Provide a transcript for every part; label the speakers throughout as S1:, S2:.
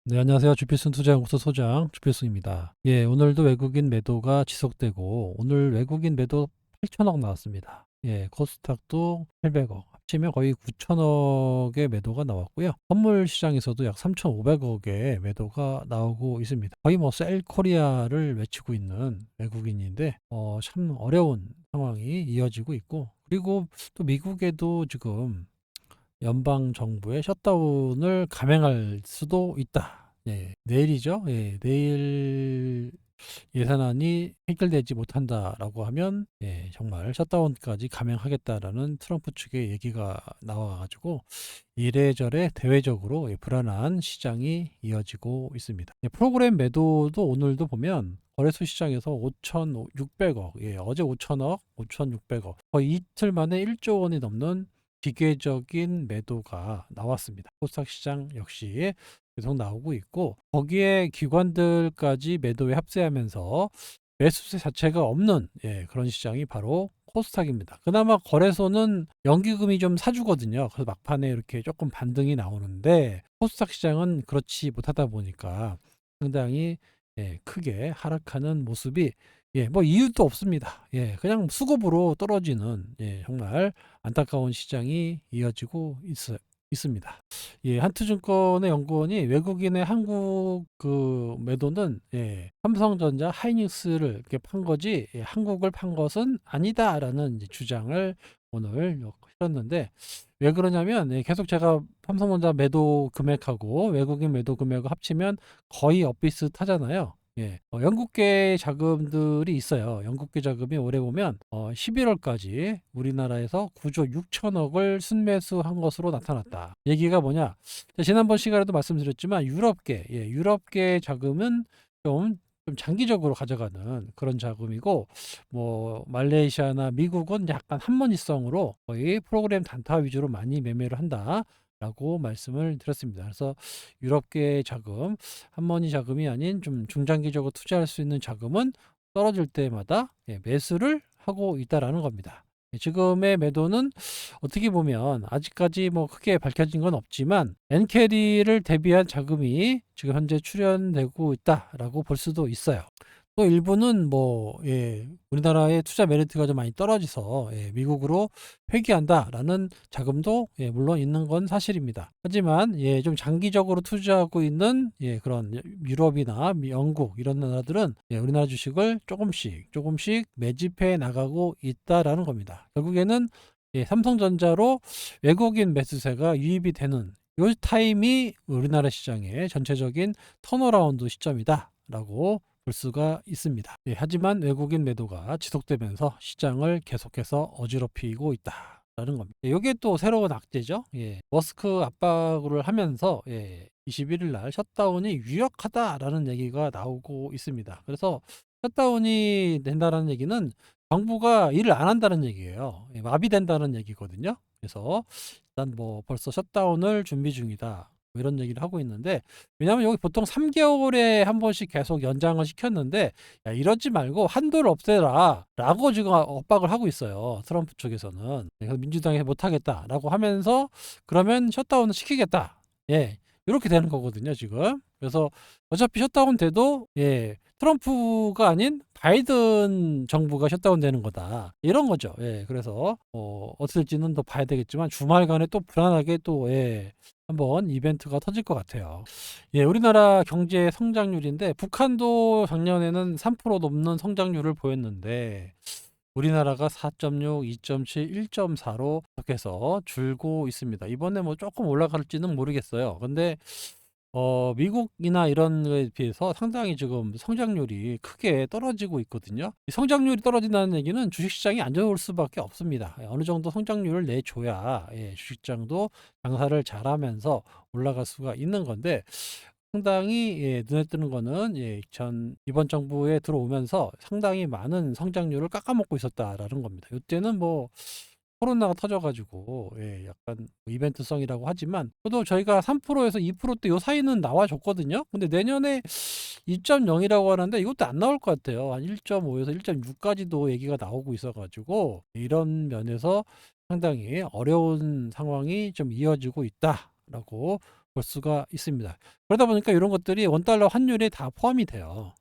S1: 네, 안녕하세요. 주필순 투자연구소 소장 주필순입니다. 예, 오늘도 외국인 매도가 지속되고 오늘 외국인 매도 8천억 나왔습니다. 예, 코스닥도 800억, 합치면 거의 9천억의 매도가 나왔고요. 선물 시장에서도 약 3,500억의 매도가 나오고 있습니다. 거의 뭐 셀 코리아를 외치고 있는 외국인인데 참 어려운 상황이 이어지고 있고, 그리고 또 미국에도 지금 연방 정부의 셧다운을 감행할 수도 있다. 예, 내일이죠. 예, 내일 예산안이 해결되지 못한다라고 하면 정말 셧다운까지 감행하겠다라는 트럼프 측의 얘기가 나와가지고 이래저래 대외적으로 불안한 시장이 이어지고 있습니다. 프로그램 매도도 오늘도 보면 거래소 시장에서 5,600억, 어제 5천억, 5,600억, 거의 이틀 만에 1조 원이 넘는 기계적인 매도가 나왔습니다. 코스닥 시장 역시 계속 나오고 있고, 거기에 기관들까지 매도에 합세하면서 매수세 자체가 없는 그런 시장이 바로 코스닥입니다. 그나마 거래소는 연기금이 좀 사주거든요. 그래서 막판에 이렇게 조금 반등이 나오는데 코스닥 시장은 그렇지 못하다 보니까 상당히 크게 하락하는 모습이 뭐 이유도 없습니다. 그냥 수급으로 떨어지는 정말 안타까운 시장이 이어지고 있습니다. 한투증권의 연구원이 외국인의 한국 그 매도는 삼성전자 하이닉스를 이렇게 판 거지 한국을 판 것은 아니다라는 이제 주장을 오늘 했었는데, 왜 그러냐면 계속 제가 삼성전자 매도 금액하고 외국인 매도 금액을 합치면 거의 엇비슷하잖아요. 영국계 자금들이 있어요. 영국계 자금이 올해 보면 11월까지 우리나라에서 9조 6천억을 순매수한 것으로 나타났다. 얘기가 뭐냐? 지난번 시간에도 말씀드렸지만 유럽계 자금은 좀 장기적으로 가져가는 그런 자금이고, 뭐 말레이시아나 미국은 약간 한머니성으로 거의 프로그램 단타 위주로 많이 매매를 한다라고 말씀을 드렸습니다. 그래서 유럽계 자금, 한머니 자금이 아닌 좀 중장기적으로 투자할 수 있는 자금은 떨어질 때마다 매수를 하고 있다라는 겁니다. 지금의 매도는 어떻게 보면 아직까지 뭐 크게 밝혀진 건 없지만 엔캐리를 대비한 자금이 지금 현재 출현되고 있다라고 볼 수도 있어요. 또 일부는 우리나라의 투자 메리트가 좀 많이 떨어져서 미국으로 회귀한다라는 자금도 물론 있는 건 사실입니다. 하지만 좀 장기적으로 투자하고 있는 그런 유럽이나 영국 이런 나라들은 우리나라 주식을 조금씩 매집해 나가고 있다라는 겁니다. 결국에는 삼성전자로 외국인 매수세가 유입이 되는 요 타임이 우리나라 시장의 전체적인 턴어라운드 시점이다라고 볼 수가 있습니다. 하지만 외국인 매도가 지속되면서 시장을 계속해서 어지럽히고 있다라는 겁니다. 이게 또 새로운 악재죠. 머스크 압박을 하면서 21일 날 셧다운이 유력하다라는 얘기가 나오고 있습니다. 그래서 셧다운이 된다는 얘기는 정부가 일을 안 한다는 얘기예요. 마비된다는 얘기거든요. 그래서 일단 뭐 벌써 셧다운을 준비 중이다, 뭐 이런 얘기를 하고 있는데, 왜냐하면 여기 보통 3개월에 한 번씩 계속 연장을 시켰는데, 야, 이러지 말고 한도를 없애라 라고 지금 엇박을 하고 있어요. 트럼프 쪽에서는. 그래서 민주당이 못하겠다라고 하면서 그러면 셧다운을 시키겠다, 이렇게 되는 거거든요 지금. 그래서 어차피 셧다운 돼도 트럼프가 아닌 바이든 정부가 셧다운 되는 거다, 이런 거죠. 그래서 어떻게 될지는 더 봐야 되겠지만 주말간에 또 불안하게 또 한번 이벤트가 터질 것 같아요. 우리나라 경제 성장률인데 북한도 작년에는 3% 넘는 성장률을 보였는데 우리나라가 4.6, 2.7, 1.4로 계속해서 줄고 있습니다. 이번에 뭐 조금 올라갈지는 모르겠어요. 근데 미국이나 이런 거에 비해서 상당히 지금 성장률이 크게 떨어지고 있거든요. 이 성장률이 떨어진다는 얘기는 주식시장이 안 좋을 수밖에 없습니다. 어느 정도 성장률을 내줘야 주식시장도 장사를 잘하면서 올라갈 수가 있는 건데, 상당히 눈에 뜨는 거는 이번 정부에 들어오면서 상당히 많은 성장률을 깎아먹고 있었다라는 겁니다. 이때는 뭐 코로나가 터져가지고 약간 이벤트성이라고 하지만 저도 저희가 3%에서 2%대 요 사이는 나와줬거든요. 근데 내년에 2.0이라고 하는데 이것도 안 나올 것 같아요. 한 1.5에서 1.6까지도 얘기가 나오고 있어가지고 이런 면에서 상당히 어려운 상황이 좀 이어지고 있다라고 볼 수가 있습니다. 그러다 보니까 이런 것들이 원달러 환율에 다 포함이 돼요.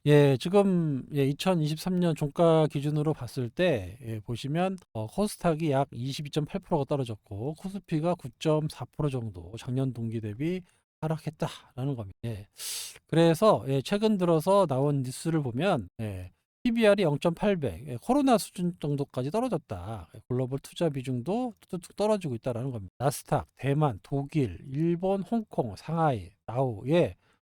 S1: 예, 지금 2023년 종가 기준으로 봤을 때 보시면 코스닥이 약 22.8%가 떨어졌고 코스피가 9.4% 정도 작년 동기 대비 하락했다라는 겁니다. 예. 그래서 최근 들어서 나온 뉴스를 보면 PBR이 0.8배, 코로나 수준 정도까지 떨어졌다. 글로벌 투자 비중도 뚝뚝 떨어지고 있다라는 겁니다. 나스닥, 대만, 독일, 일본, 홍콩, 상하이, 나우,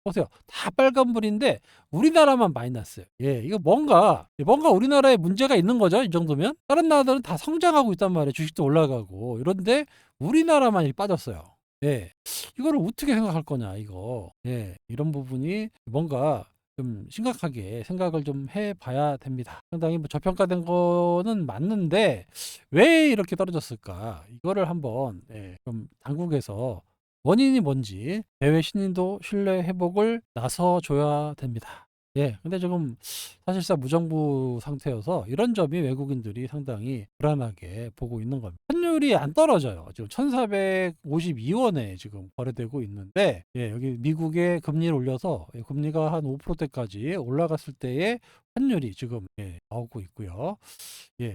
S1: 보세요. 다 빨간불인데 우리나라만 마이너스. 이거 뭔가 우리나라에 문제가 있는 거죠. 이 정도면 다른 나라들은 다 성장하고 있단 말이에요. 주식도 올라가고 이런데 우리나라만 이렇게 빠졌어요. 이거를 어떻게 생각할 거냐 이거. 이런 부분이 뭔가 좀 심각하게 생각을 좀 해봐야 됩니다. 상당히 뭐 저평가된 거는 맞는데 왜 이렇게 떨어졌을까? 이거를 한번 좀 당국에서 원인이 뭔지 대외 신인도 신뢰 회복을 나서줘야 됩니다. 근데 지금 사실상 무정부 상태여서 이런 점이 외국인들이 상당히 불안하게 보고 있는 겁니다. 환율이 안 떨어져요. 지금 1452원에 지금 거래되고 있는데, 여기 미국의 금리를 올려서 금리가 한 5%대까지 올라갔을 때의 환율이 지금 나오고 있고요.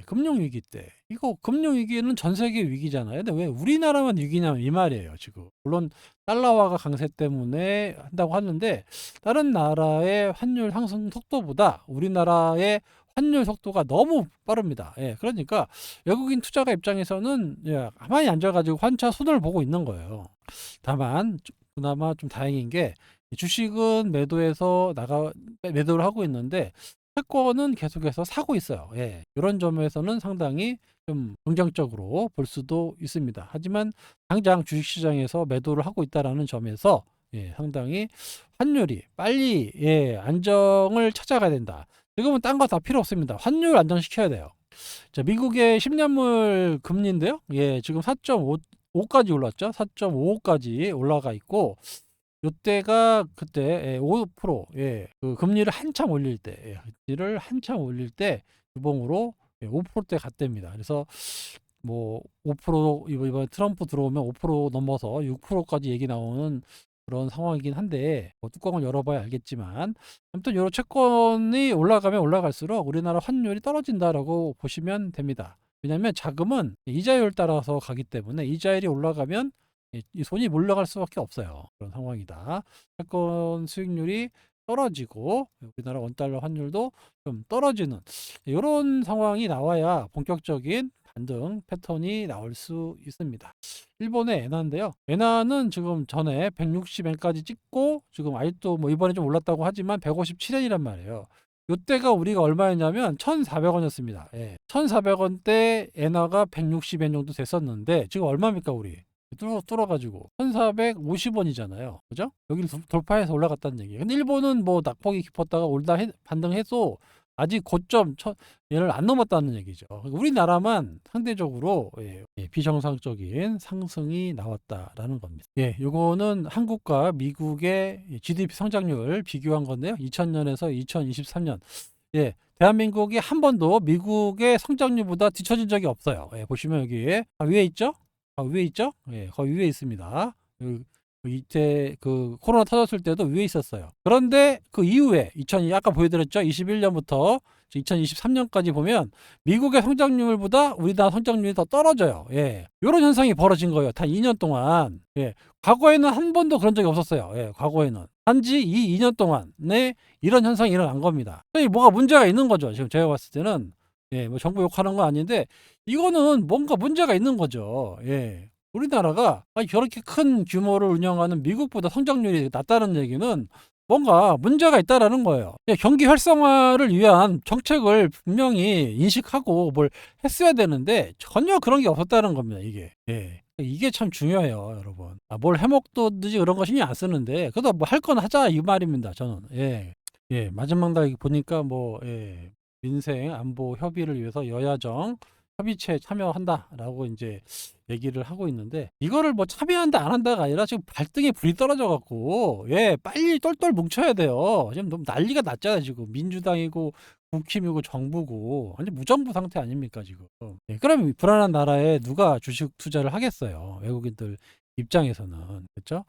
S1: 금융위기 때. 이거 금융위기는 전 세계 위기잖아요. 근데 왜 우리나라만 위기냐면 이 말이에요, 지금. 물론 달러화가 강세 때문에 한다고 하는데 다른 나라의 환율 상승 속도보다 우리나라의 환율 속도가 너무 빠릅니다. 그러니까 외국인 투자가 입장에서는 가만히 앉아가지고 환차 손을 보고 있는 거예요. 다만 그나마 좀 다행인 게 주식은 매도를 하고 있는데 채권은 계속해서 사고 있어요. 이런 점에서는 상당히 좀 긍정적으로 볼 수도 있습니다. 하지만 당장 주식시장에서 매도를 하고 있다라는 점에서 상당히 환율이 빨리 안정을 찾아가야 된다. 지금은 딴 거 다 필요 없습니다. 환율 안정시켜야 돼요. 자, 미국의 10년물 금리인데요. 지금 4.5까지 올랐죠. 4.55까지 올라가 있고 요때가 그때 5%, 그 금리를 한참 올릴 때, 금리를 한참 올릴 때 주봉으로 5%대 갔답니다. 그래서 뭐 5% 이번에 트럼프 들어오면 5% 넘어서 6%까지 얘기 나오는 그런 상황이긴 한데 뭐 뚜껑을 열어봐야 알겠지만 아무튼 요 채권이 올라가면 올라갈수록 우리나라 환율이 떨어진다라고 보시면 됩니다. 왜냐하면 자금은 이자율 따라서 가기 때문에 이자율이 올라가면 이 손이 물러갈 수밖에 없어요. 그런 상황이다. 채권 수익률이 떨어지고 우리나라 원달러 환율도 좀 떨어지는 이런 상황이 나와야 본격적인 반등 패턴이 나올 수 있습니다. 일본의 엔화인데요. 엔화는 지금 전에 160엔까지 찍고 지금 아직도 뭐 이번에 좀 올랐다고 하지만 157엔이란 말이에요. 요때가 우리가 얼마였냐면 1,400원이었습니다. 1,400원대 엔화가 160엔 정도 됐었는데 지금 얼마입니까 우리? 뚫어가지고 1,450원이잖아요. 그죠? 여기를 돌파해서 올라갔다는 얘기예요. 근데 일본은 뭐 낙폭이 깊었다가 반등해서 아직 고점 얘를 안 넘었다는 얘기죠. 그러니까 우리나라만 상대적으로 비정상적인 상승이 나왔다라는 겁니다. 요거는 한국과 미국의 GDP 성장률 비교한 건데요. 2000년에서 2023년. 대한민국이 한 번도 미국의 성장률보다 뒤처진 적이 없어요. 보시면 여기 위에 있죠? 위에 있죠? 거기 위에 있습니다. 이때 그 코로나 터졌을 때도 위에 있었어요. 그런데 그 이후에 아까 보여드렸죠? 21년부터 2023년까지 보면 미국의 성장률보다 우리나라 성장률이 더 떨어져요. 이런 현상이 벌어진 거예요. 단 2년 동안. 과거에는 한 번도 그런 적이 없었어요. 과거에는. 단지 이 2년 동안에 이런 현상이 일어난 겁니다. 뭐가 문제가 있는 거죠. 지금 제가 봤을 때는. 뭐 정부 욕하는 건 아닌데 이거는 뭔가 문제가 있는 거죠. 우리나라가 저렇게 큰 규모를 운영하는 미국보다 성장률이 낮다는 얘기는 뭔가 문제가 있다라는 거예요. 경기 활성화를 위한 정책을 분명히 인식하고 뭘 했어야 되는데 전혀 그런 게 없었다는 겁니다. 이게 참 중요해요, 여러분. 뭘 해먹듯이 그런 거 신경 안 쓰는데 그래도 뭐 할 건 하자 이 말입니다. 저는. 마지막 날 보니까 민생 안보 협의를 위해서 여야정 협의체에 참여한다라고 이제 얘기를 하고 있는데 이거를 뭐 참여한다 안 한다가 아니라 지금 발등에 불이 떨어져 갖고 빨리 똘똘 뭉쳐야 돼요. 지금 너무 난리가 났잖아요. 지금 민주당이고 국힘이고 정부고 완전 무정부 상태 아닙니까 지금. 그럼 불안한 나라에 누가 주식 투자를 하겠어요. 외국인들 입장에서는. 그죠?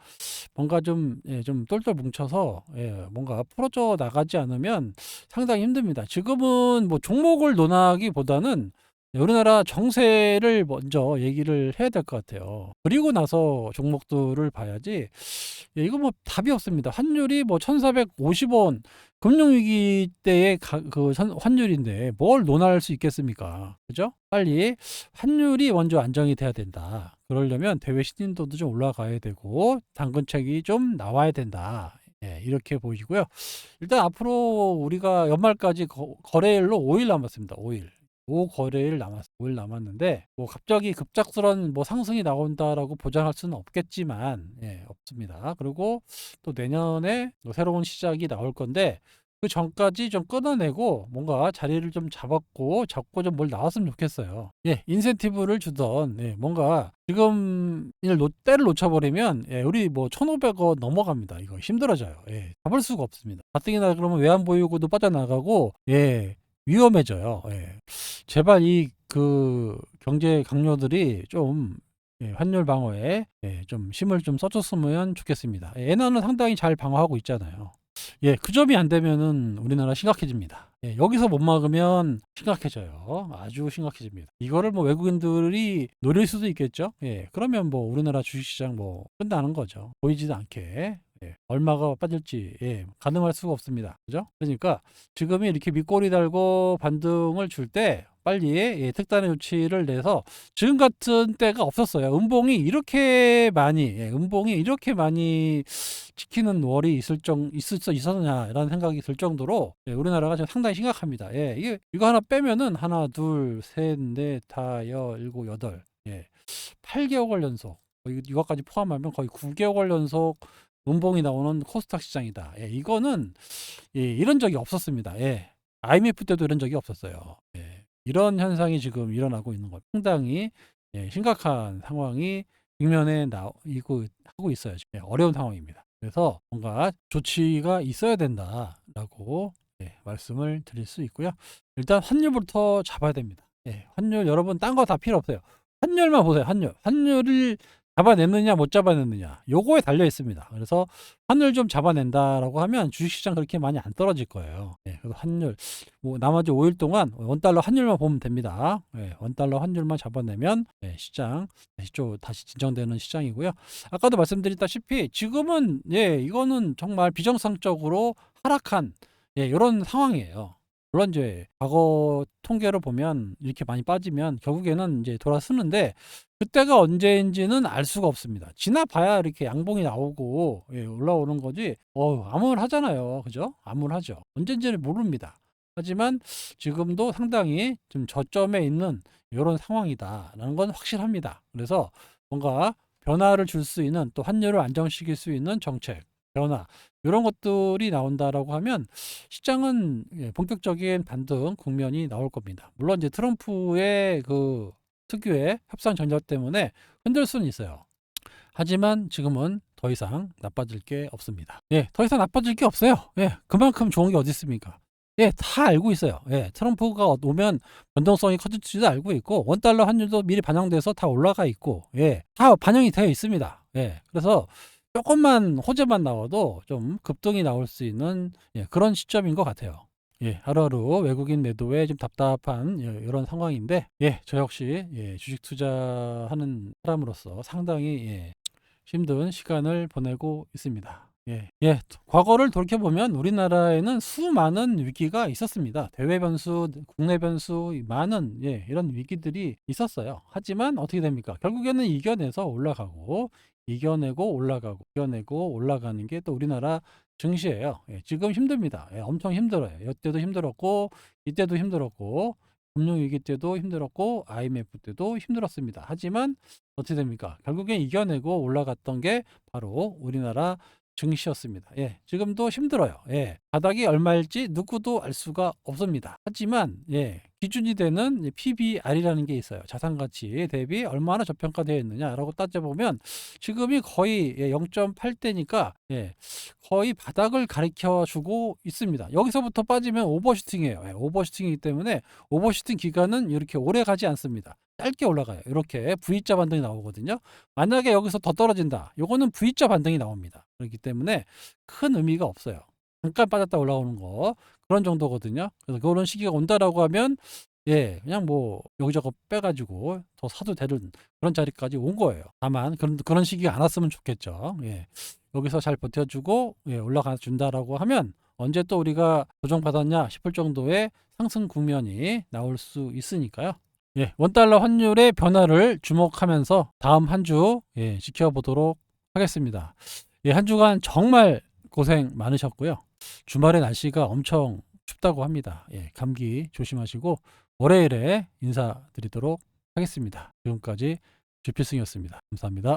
S1: 뭔가 좀, 예, 좀 똘똘 뭉쳐서, 예, 뭔가 풀어져 나가지 않으면 상당히 힘듭니다. 지금은 뭐 종목을 논하기보다는 우리나라 정세를 먼저 얘기를 해야 될 것 같아요. 그리고 나서 종목들을 봐야지, 예, 이거 뭐 답이 없습니다. 환율이 뭐 1450원, 금융위기 때의 환율인데 뭘 논할 수 있겠습니까? 그죠? 빨리 환율이 먼저 안정이 돼야 된다. 그러려면 대외 신인도도 좀 올라가야 되고 당근책이 좀 나와야 된다. 예, 이렇게 보이고요. 일단 앞으로 우리가 연말까지 거래일로 5일 남았습니다. 5일. 5거래일 남았 5일 남았는데 뭐 갑자기 급작스런 뭐 상승이 나온다라고 보장할 수는 없겠지만, 예, 없습니다. 그리고 또 내년에 또 새로운 시작이 나올 건데 그 전까지 좀 끊어내고 뭔가 자리를 좀 잡고 좀 뭘 나왔으면 좋겠어요. 예, 인센티브를 주던, 예, 뭔가 지금 때를 놓쳐버리면, 예, 우리 뭐 1,500원 넘어갑니다. 이거 힘들어져요. 예, 잡을 수가 없습니다. 가뜩이나 그러면 외환보유고도 빠져나가고, 예, 위험해져요. 예. 제발 이 경제 강요들이 좀, 예, 환율 방어에, 예, 좀 힘을 좀 써줬으면 좋겠습니다. 예, 엔화는 상당히 잘 방어하고 있잖아요. 예, 그 점이 안 되면은 우리나라 심각해집니다. 예, 여기서 못 막으면 심각해져요. 아주 심각해집니다. 이거를 뭐 외국인들이 노릴 수도 있겠죠. 예, 그러면 뭐 우리나라 주식시장 뭐 끝나는 거죠. 보이지도 않게. 예, 얼마가 빠질지, 예, 가늠할 수가 없습니다. 그죠? 그러니까 지금이 이렇게 밑꼬리 달고 반등을 줄 때 빨리, 예, 특단의 조치를 내서 지금 같은 때가 없었어요. 음봉이 이렇게 많이 지키는 월이 있었냐라는 생각이 들 정도로, 예, 우리나라가 지금 상당히 심각합니다. 예, 이거 하나 빼면은 하나, 둘, 셋, 넷, 다, 여, 일곱, 여덟, 예, 8개월 연속, 이거까지 포함하면 거의 9개월 연속 음봉이 나오는 코스닥 시장이다. 예, 이거는, 예, 이런 적이 없었습니다. 예, IMF 때도 이런 적이 없었어요. 예, 이런 현상이 지금 일어나고 있는 것, 상당히, 예, 심각한 상황이 직면에 이고 하고 있어요. 지금. 예, 어려운 상황입니다. 그래서 뭔가 조치가 있어야 된다라고, 예, 말씀을 드릴 수 있고요. 일단 환율부터 잡아야 됩니다. 예, 환율 여러분 딴 거 다 필요 없어요. 환율만 보세요. 환율을 잡아냈느냐 못 잡아냈느냐 요거에 달려 있습니다. 그래서 환율 좀 잡아낸다라고 하면 주식시장 그렇게 많이 안 떨어질 거예요. 예, 그래서 환율 뭐 나머지 5일 동안 원달러 환율만 보면 됩니다. 예, 원달러 환율만 잡아내면, 예, 시장 다시 진정되는 시장이고요. 아까도 말씀드렸다시피 지금은, 예, 이거는 정말 비정상적으로 하락한, 예, 이런 상황이에요. 물론 이제 과거 통계를 보면 이렇게 많이 빠지면 결국에는 이제 돌아서는데 그때가 언제인지는 알 수가 없습니다. 지나봐야 이렇게 양봉이 나오고, 예, 올라오는 거지. 암울하잖아요. 그죠? 암울하죠. 언제인지는 모릅니다. 하지만 지금도 상당히 좀 저점에 있는 이런 상황이다라는 건 확실합니다. 그래서 뭔가 변화를 줄 수 있는, 또 환율을 안정시킬 수 있는 정책, 변화, 이런 것들이 나온다라고 하면 시장은, 예, 본격적인 반등 국면이 나올 겁니다. 물론 이제 트럼프의 특유의 협상 전략 때문에 흔들 수는 있어요. 하지만 지금은 더 이상 나빠질 게 없습니다. 예, 더 이상 나빠질 게 없어요. 예, 그만큼 좋은 게 어디 있습니까? 예, 다 알고 있어요. 예, 트럼프가 오면 변동성이 커질지도 알고 있고, 원달러 환율도 미리 반영돼서 다 올라가 있고, 예, 다 반영이 되어 있습니다. 예, 그래서 조금만 호재만 나와도 좀 급등이 나올 수 있는, 예, 그런 시점인 것 같아요. 예, 하루하루 외국인 매도에 좀 답답한, 예, 이런 상황인데, 예, 저 역시, 예, 주식 투자하는 사람으로서 상당히, 예, 힘든 시간을 보내고 있습니다. 예, 예, 과거를 돌이켜보면 우리나라에는 수많은 위기가 있었습니다. 대외 변수, 국내 변수, 많은, 예, 이런 위기들이 있었어요. 하지만 어떻게 됩니까? 결국에는 이겨내서 올라가고, 이겨내고 올라가는 게 또 우리나라 증시예요. 예, 지금 힘듭니다. 예, 엄청 힘들어요. 이때도 힘들었고, 이때도 힘들었고, 금융위기 때도 힘들었고, IMF 때도 힘들었습니다. 하지만 어떻게 됩니까? 결국엔 이겨내고 올라갔던 게 바로 우리나라 증시였습니다. 예, 지금도 힘들어요. 예, 바닥이 얼마일지 누구도 알 수가 없습니다. 하지만 기준이 되는 PBR이라는 게 있어요. 자산가치 대비 얼마나 저평가되어 있느냐라고 따져보면 지금이 거의 0.8대니까 거의 바닥을 가리켜 주고 있습니다. 여기서부터 빠지면 오버슈팅이에요. 오버슈팅이기 때문에 오버슈팅 기간은 이렇게 오래 가지 않습니다. 짧게 올라가요. 이렇게 V자 반등이 나오거든요. 만약에 여기서 더 떨어진다. 요거는 V자 반등이 나옵니다. 그렇기 때문에 큰 의미가 없어요. 잠깐 빠졌다 올라오는 거 그런 정도거든요. 그래서 그런 시기가 온다라고 하면 그냥 뭐 여기저기 빼가지고 더 사도 되는 그런 자리까지 온 거예요. 다만 그런 시기가 안 왔으면 좋겠죠. 여기서 잘 버텨주고 올라가 준다라고 하면 언제 또 우리가 조정받았냐 싶을 정도의 상승 국면이 나올 수 있으니까요. 원달러 환율의 변화를 주목하면서 다음 한 주 지켜보도록 하겠습니다. 한 주간 정말 고생 많으셨고요. 주말에 날씨가 엄청 춥다고 합니다. 감기 조심하시고 월요일에 인사드리도록 하겠습니다. 지금까지 주필승이었습니다. 감사합니다.